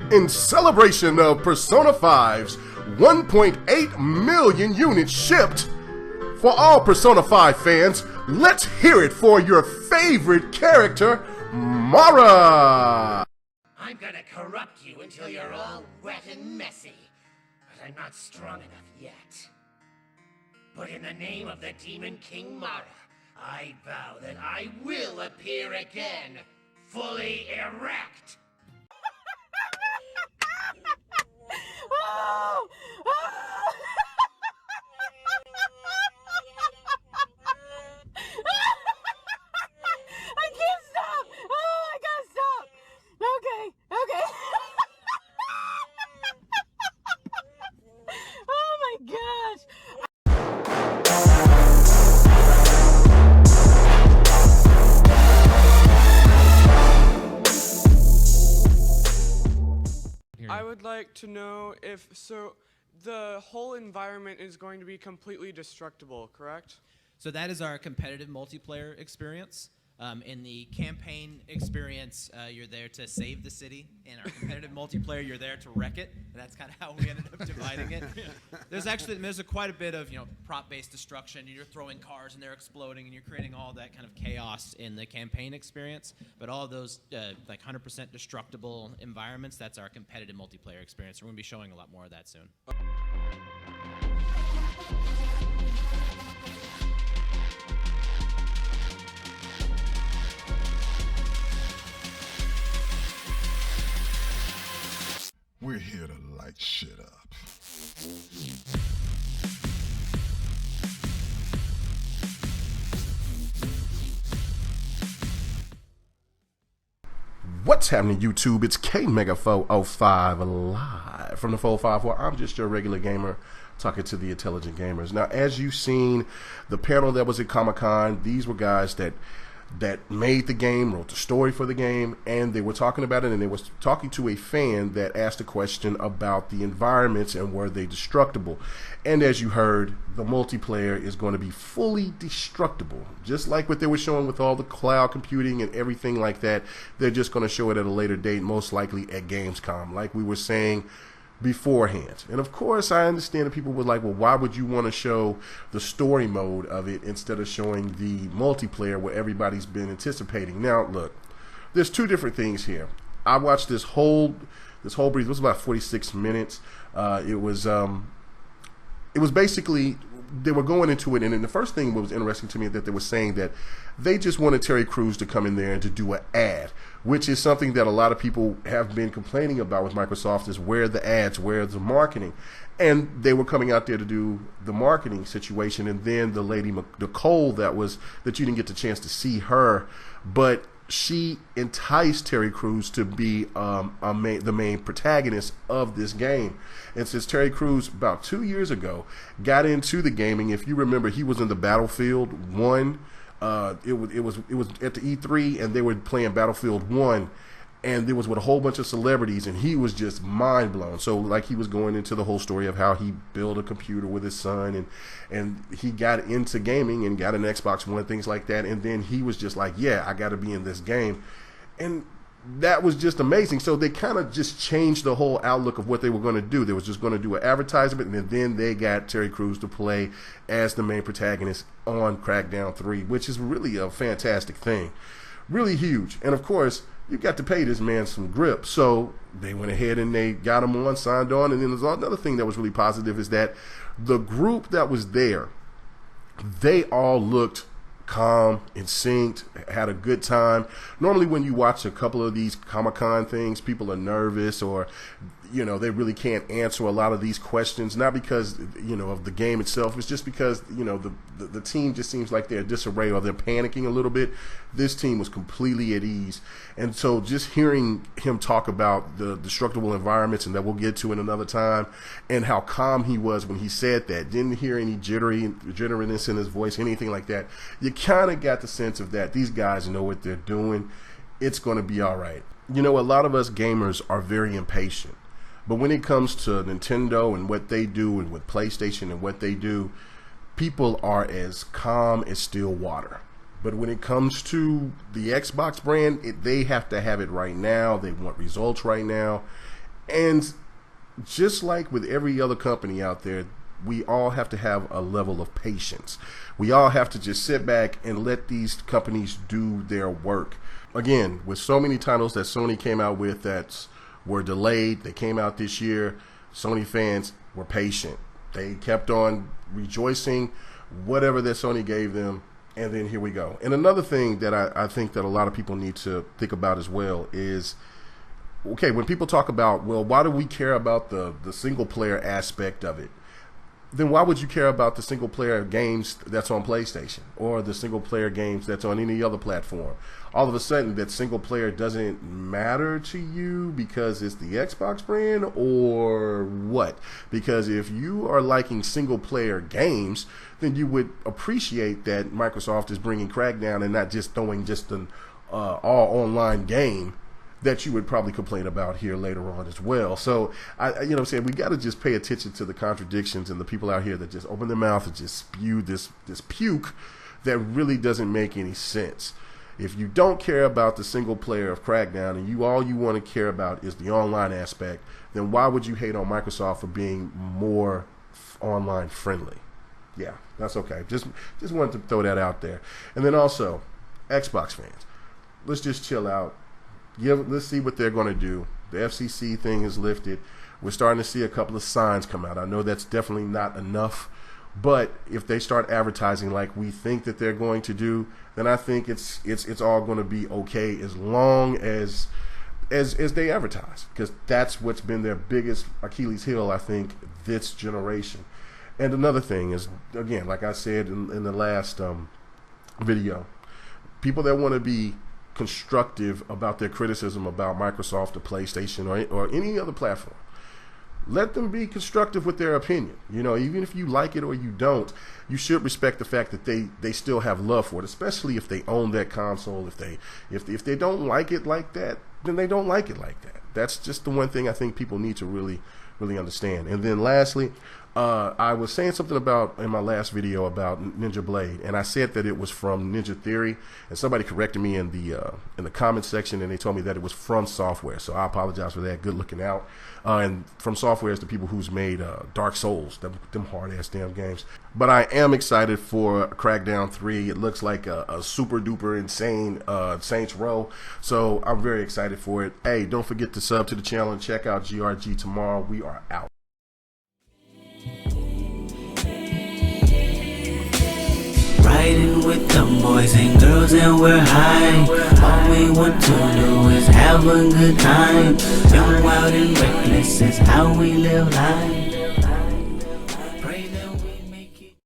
In celebration of Persona 5's 1.8 million units shipped, for all Persona 5 fans, let's hear it for your favorite character, Mara! I'm gonna corrupt you until you're all wet and messy, but I'm not strong enough yet. But in the name of the Demon King Mara, I vow that I will appear again, fully erect. Oh! Oh! I can't stop! Oh, I gotta stop! Okay. Oh my gosh! I would like to know if, the whole environment is going to be completely destructible, correct? So that is our competitive multiplayer experience. In the campaign experience, you're there to save the city. In our competitive multiplayer, you're there to wreck it. And that's kind of how we ended up dividing it. There's quite a bit of prop-based destruction. You're throwing cars and they're exploding, and you're creating all that kind of chaos in the campaign experience. But all of those 100% destructible environments, that's our competitive multiplayer experience. We're going to be showing a lot more of that soon. We're here to light shit up. What's happening, YouTube? It's KMega405 live from the 454. I'm just your regular gamer talking to the intelligent gamers. Now, as you've seen, the panel that was at Comic-Con, these were guys that made the game, wrote the story for the game, and they were talking about it, and they were talking to a fan that asked a question about the environments and were they destructible. And as you heard, the multiplayer is going to be fully destructible. Just like what they were showing with all the cloud computing and everything like that, they're just going to show it at a later date, most likely at Gamescom, like we were saying beforehand. And of course, I understand that people were like, well, why would you want to show the story mode of it instead of showing the multiplayer where everybody's been anticipating? Now, look, there's two different things here. I watched this whole brief. It was about 46 minutes. It was basically, they were going into it, and then the first thing that was interesting to me is that they were saying that they just wanted Terry Crews to come in there and to do an ad, which is something that a lot of people have been complaining about with Microsoft, is where the ads, where the marketing. And they were coming out there to do the marketing situation, and then the lady Nicole that you didn't get the chance to see her, but she enticed Terry Crews to be the main protagonist of this game. And since Terry Crews about 2 years ago got into the gaming, if you remember, he was in the Battlefield 1. It was at the E3, and they were playing Battlefield 1, and there was with a whole bunch of celebrities, and he was just mind blown. So like, he was going into the whole story of how he built a computer with his son, and he got into gaming and got an Xbox One, things like that, and then he was just like, yeah, I got to be in this game. And that was just amazing. So they kind of just changed the whole outlook of what they were going to do. They was just going to do an advertisement, and then they got Terry Crews to play as the main protagonist on Crackdown 3, which is really a fantastic thing. Really huge. And of course, you got to pay this man some grip. So they went ahead and they got him on, signed on. And then there's another thing that was really positive, is that the group that was there, they all looked calm and synced, had a good time. Normally when you watch a couple of these Comic-Con things, people are nervous, or they really can't answer a lot of these questions, not because of the game itself. It's just because the team just seems like they're disarray, or they're panicking a little bit. This team was completely at ease. And so just hearing him talk about the destructible environments, and that we'll get to in another time, and how calm he was when he said that, didn't hear any jitteriness in his voice, anything like that. You kind of got the sense of that these guys know what they're doing. It's going to be all right. A lot of us gamers are very impatient. But when it comes to Nintendo and what they do, and with PlayStation and what they do, people are as calm as still water. But when it comes to the Xbox brand, they have to have it right now. They want results right now. And just like with every other company out there, we all have to have a level of patience. We all have to just sit back and let these companies do their work. Again, with so many titles that Sony came out with that were delayed, they came out this year, Sony fans were patient. They kept on rejoicing whatever that Sony gave them, and then here we go. And another thing that I think that a lot of people need to think about as well is, okay, when people talk about, well, why do we care about the single player aspect of it? Then why would you care about the single player games that's on PlayStation or the single player games that's on any other platform? All of a sudden that single player doesn't matter to you because it's the Xbox brand, or what? Because if you are liking single player games, then you would appreciate that Microsoft is bringing Crackdown and not just throwing just an all online game that you would probably complain about here later on as well. So, you know what I'm saying, we got to just pay attention to the contradictions and the people out here that just open their mouth and just spew this puke that really doesn't make any sense. If you don't care about the single player of Crackdown and all you want to care about is the online aspect, then why would you hate on Microsoft for being more online friendly? Yeah, that's okay. Just wanted to throw that out there. And then also, Xbox fans, let's just chill out. Let's see what they're going to do. The FCC thing is lifted. We're starting to see a couple of signs come out. I know that's definitely not enough, but if they start advertising like we think that they're going to do, then I think it's all going to be okay as long as they advertise, because that's what's been their biggest Achilles heel, I think, this generation. And another thing is, again, like I said in the last video, people that want to be constructive about their criticism about Microsoft or PlayStation or any other platform, let them be constructive with their opinion. You know, even if you like it or you don't, you should respect the fact that they still have love for it, especially if they own that console. If they don't like it like that, then they don't like it like that. That's just the one thing I think people need to really understand. And then lastly, I was saying something about in my last video about Ninja Blade, and I said that it was from Ninja Theory, and somebody corrected me in the comment section, and they told me that it was From Software. So I apologize for that. Good looking out. And From Software is the people who's made Dark Souls, them hard ass damn games. But I am excited for Crackdown 3. It looks like a super duper insane Saints Row, so I'm very excited for it. Hey, don't forget to sub to the channel and check out GRG tomorrow. We are out. Riding with them boys and girls and we're high. All we want to do is have a good time. Young, wild and reckless is how we live life.